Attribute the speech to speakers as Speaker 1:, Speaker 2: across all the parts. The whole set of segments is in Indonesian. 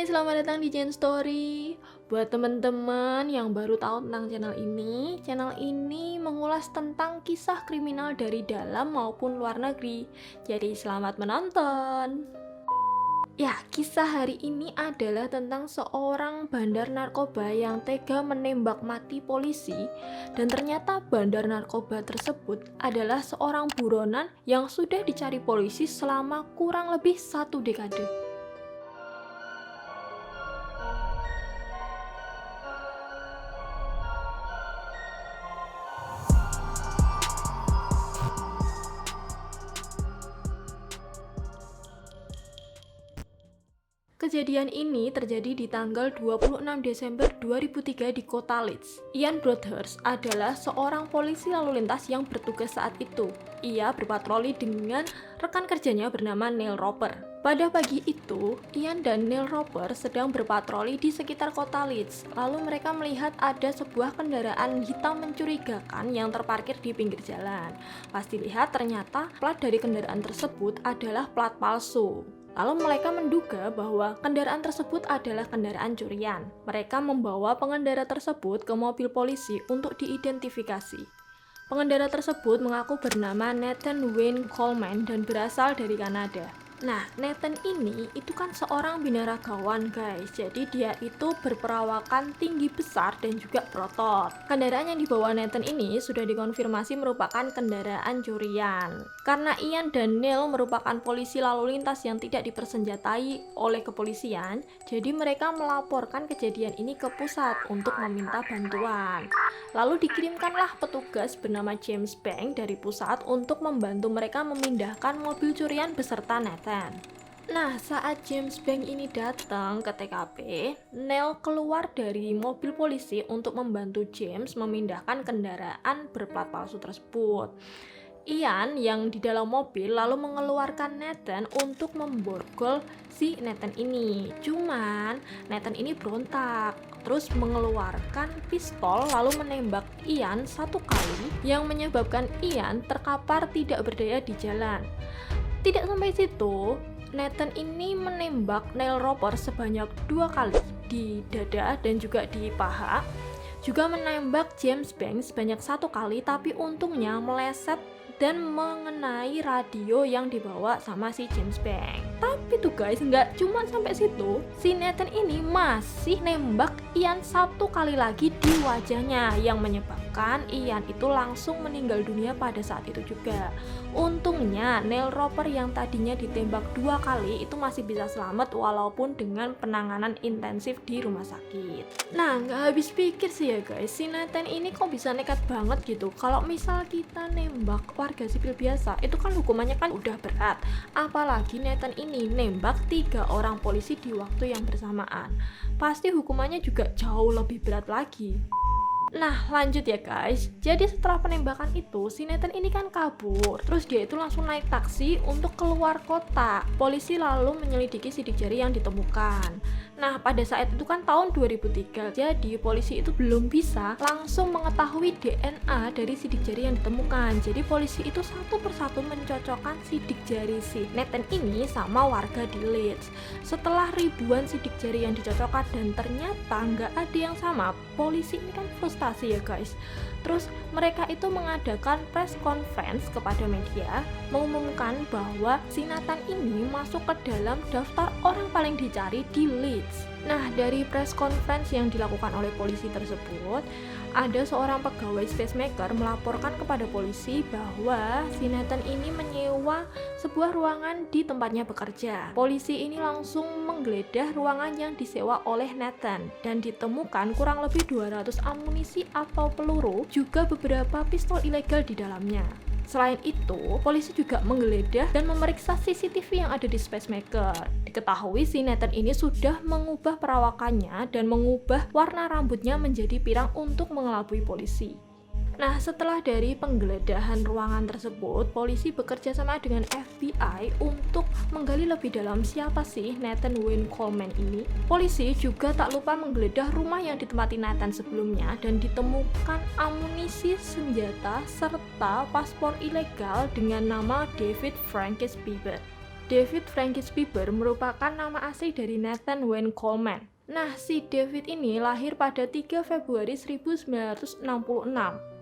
Speaker 1: selamat datang di Jen Story. Buat teman-teman yang baru tahu tentang channel ini mengulas tentang kisah kriminal dari dalam maupun luar negeri. Jadi selamat menonton. Ya, kisah hari ini adalah tentang seorang bandar narkoba yang tega menembak mati polisi, dan ternyata bandar narkoba tersebut adalah seorang buronan yang sudah dicari polisi selama kurang lebih 1 dekade. Kejadian ini terjadi di tanggal 26 Desember 2003 di kota Leeds. Ian Broadhurst adalah seorang polisi lalu lintas yang bertugas saat itu. Ia berpatroli dengan rekan kerjanya bernama Neil Roper. Pada pagi itu, Ian dan Neil Roper sedang berpatroli di sekitar kota Leeds. Lalu mereka melihat ada sebuah kendaraan hitam mencurigakan yang terparkir di pinggir jalan. Pas dilihat ternyata plat dari kendaraan tersebut adalah plat palsu. Lalu mereka menduga bahwa kendaraan tersebut adalah kendaraan curian. Mereka membawa pengendara tersebut ke mobil polisi untuk diidentifikasi. Pengendara tersebut mengaku bernama Nathan Wayne Coleman dan berasal dari Kanada. Nah, Nathan ini itu kan seorang binaragawan guys. Jadi dia itu berperawakan tinggi besar dan juga berotot. Kendaraan yang dibawa Nathan ini sudah dikonfirmasi merupakan kendaraan curian. Karena Ian dan Neil merupakan polisi lalu lintas yang tidak dipersenjatai oleh kepolisian, jadi mereka melaporkan kejadian ini ke pusat untuk meminta bantuan. Lalu dikirimkanlah petugas bernama James Bank dari pusat untuk membantu mereka memindahkan mobil curian beserta Nathan. Nah, saat James Bank ini datang ke TKP, Neil keluar dari mobil polisi untuk membantu James memindahkan kendaraan berplat palsu tersebut. Ian yang di dalam mobil lalu mengeluarkan Nathan untuk memborgol si Nathan ini. Cuman Nathan ini berontak, terus mengeluarkan pistol lalu menembak Ian 1 kali yang menyebabkan Ian terkapar tidak berdaya di jalan. Tidak sampai situ, Nathan ini menembak Neil Roper sebanyak 2 kali di dada dan juga di paha. Juga menembak James Bank sebanyak 1 kali, tapi untungnya meleset dan mengenai radio yang dibawa sama si James Bank. Tapi tuh guys, nggak cuma sampai situ, si Nathan ini masih nembak Ian 1 kali lagi di wajahnya yang menyebabkan Ian itu langsung meninggal dunia pada saat itu juga. Untungnya Neil Roper yang tadinya ditembak 2 kali itu masih bisa selamat walaupun dengan penanganan intensif di rumah sakit. Nah, nggak habis pikir sih ya guys, si Nathan ini kok bisa nekat banget gitu. Kalau misal kita nembak warga sipil biasa, itu kan hukumannya kan udah berat. Apalagi Nathan ini nembak 3 orang polisi di waktu yang bersamaan. Pasti hukumannya juga jauh lebih berat lagi. Nah, lanjut ya guys. Jadi setelah penembakan itu, si Nathan ini kan kabur. Terus dia itu langsung naik taksi untuk keluar kota. Polisi lalu menyelidiki sidik jari yang ditemukan. Nah, pada saat itu kan tahun 2003. Jadi polisi itu belum bisa langsung mengetahui DNA dari sidik jari yang ditemukan. Jadi polisi itu satu persatu mencocokkan sidik jari si Nathan ini sama warga di Leeds. Setelah ribuan sidik jari yang dicocokkan dan ternyata nggak ada yang sama, polisi ini kan frustasi ya guys. Terus mereka itu mengadakan press conference kepada media mengumumkan bahwa si Nathan ini masuk ke dalam daftar orang paling dicari di Leeds. Nah, dari press conference yang dilakukan oleh polisi tersebut, ada seorang pegawai Spacemaker melaporkan kepada polisi bahwa si Nathan ini menyewa sebuah ruangan di tempatnya bekerja. Polisi ini langsung menggeledah ruangan yang disewa oleh Nathan dan ditemukan kurang lebih 200 amunisi atau peluru, juga beberapa pistol ilegal di dalamnya. Selain itu, polisi juga menggeledah dan memeriksa CCTV yang ada di Spacemaker. Diketahui si Nathan ini sudah mengubah perawakannya dan mengubah warna rambutnya menjadi pirang untuk mengelabui polisi. Nah, setelah dari penggeledahan ruangan tersebut, polisi bekerja sama dengan FBI untuk menggali lebih dalam siapa sih Nathan Wayne Coleman ini. Polisi juga tak lupa menggeledah rumah yang ditempati Nathan sebelumnya dan ditemukan amunisi, senjata, serta paspor ilegal dengan nama David Francis Bieber. David Francis Bieber merupakan nama asli dari Nathan Wayne Coleman. Nah, si David ini lahir pada 3 Februari 1966.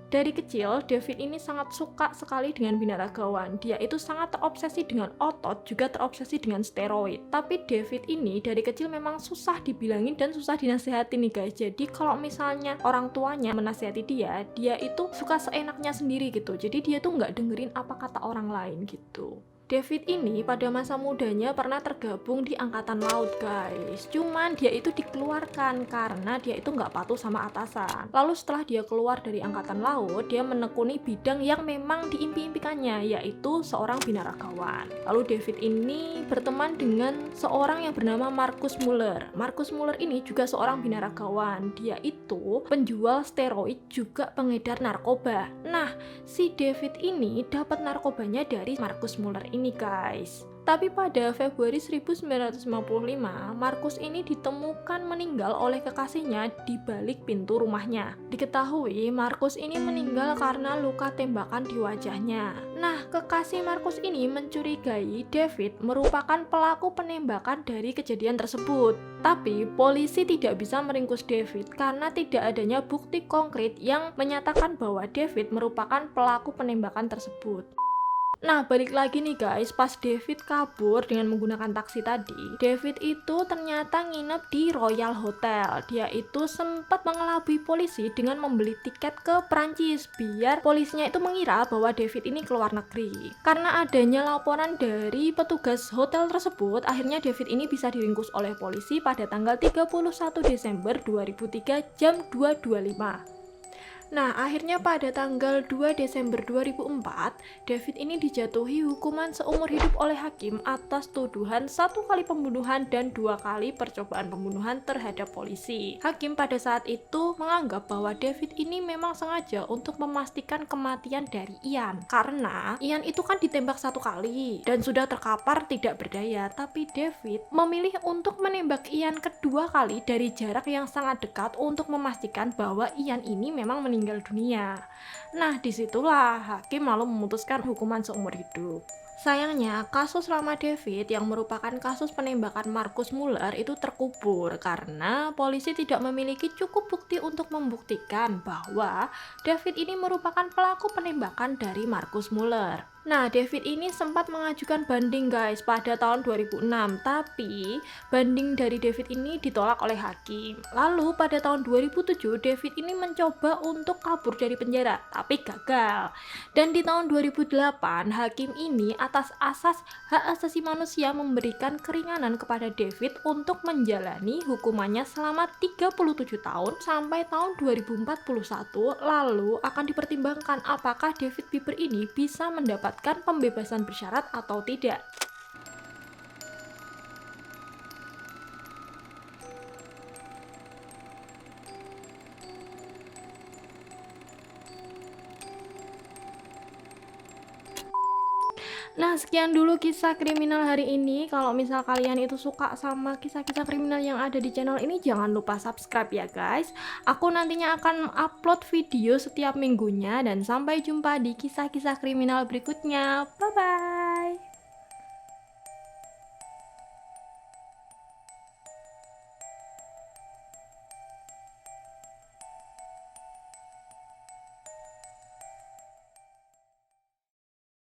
Speaker 1: Dari kecil, David ini sangat suka sekali dengan binaragawan. Dia itu sangat terobsesi dengan otot, juga terobsesi dengan steroid. Tapi David ini dari kecil memang susah dibilangin dan susah dinasehati nih guys. Jadi kalau misalnya orang tuanya menasehati dia, dia itu suka seenaknya sendiri gitu. Jadi dia tuh nggak dengerin apa kata orang lain gitu. David ini pada masa mudanya pernah tergabung di Angkatan Laut guys. Cuman dia itu dikeluarkan karena dia itu nggak patuh sama atasan. Lalu setelah dia keluar dari Angkatan Laut, dia menekuni bidang yang memang diimpi-impikannya, yaitu seorang binaragawan. Lalu David ini berteman dengan seorang yang bernama Marcus Muller. Marcus Muller ini juga seorang binaragawan. Dia itu penjual steroid juga pengedar narkoba. Nah, si David ini dapat narkobanya dari Marcus Muller ini guys. Tapi pada Februari 1955, Marcus ini ditemukan meninggal oleh kekasihnya di balik pintu rumahnya. Diketahui Marcus ini meninggal karena luka tembakan di wajahnya. Nah, kekasih Marcus ini mencurigai David merupakan pelaku penembakan dari kejadian tersebut. Tapi polisi tidak bisa meringkus David karena tidak adanya bukti konkret yang menyatakan bahwa David merupakan pelaku penembakan tersebut. Nah, balik lagi nih guys, pas David kabur dengan menggunakan taksi tadi, David itu ternyata nginep di Royal Hotel. Dia itu sempat mengelabui polisi dengan membeli tiket ke Prancis biar polisinya itu mengira bahwa David ini keluar negeri. Karena adanya laporan dari petugas hotel tersebut, akhirnya David ini bisa diringkus oleh polisi pada tanggal 31 Desember 2003 jam 2.25. Nah, akhirnya pada tanggal 2 Desember 2004, David ini dijatuhi hukuman seumur hidup oleh hakim atas tuduhan 1 kali pembunuhan dan 2 kali percobaan pembunuhan terhadap polisi. Hakim pada saat itu menganggap bahwa David ini memang sengaja untuk memastikan kematian dari Ian. Karena Ian itu kan ditembak 1 kali dan sudah terkapar tidak berdaya, tapi David memilih untuk menembak Ian kedua kali dari jarak yang sangat dekat untuk memastikan bahwa Ian ini memang meninggal dunia. Nah, disitulah hakim lalu memutuskan hukuman seumur hidup. Sayangnya, kasus lama David yang merupakan kasus penembakan Marcus Muller itu terkubur karena polisi tidak memiliki cukup bukti untuk membuktikan bahwa David ini merupakan pelaku penembakan dari Marcus Muller. Nah, David ini sempat mengajukan banding guys pada tahun 2006, tapi banding dari David ini ditolak oleh hakim. Lalu pada tahun 2007, David ini mencoba untuk kabur dari penjara, tapi gagal. Dan di tahun 2008, hakim ini atas asas hak asasi manusia memberikan keringanan kepada David untuk menjalani hukumannya selama 37 tahun sampai tahun 2041, lalu akan dipertimbangkan apakah David Bieber ini bisa mendapatkan pembebasan bersyarat atau tidak. Nah, sekian dulu kisah kriminal hari ini. Kalau misal kalian itu suka sama kisah-kisah kriminal yang ada di channel ini, jangan lupa subscribe ya guys. Aku nantinya akan upload video setiap minggunya, dan sampai jumpa di kisah-kisah kriminal berikutnya. Bye bye.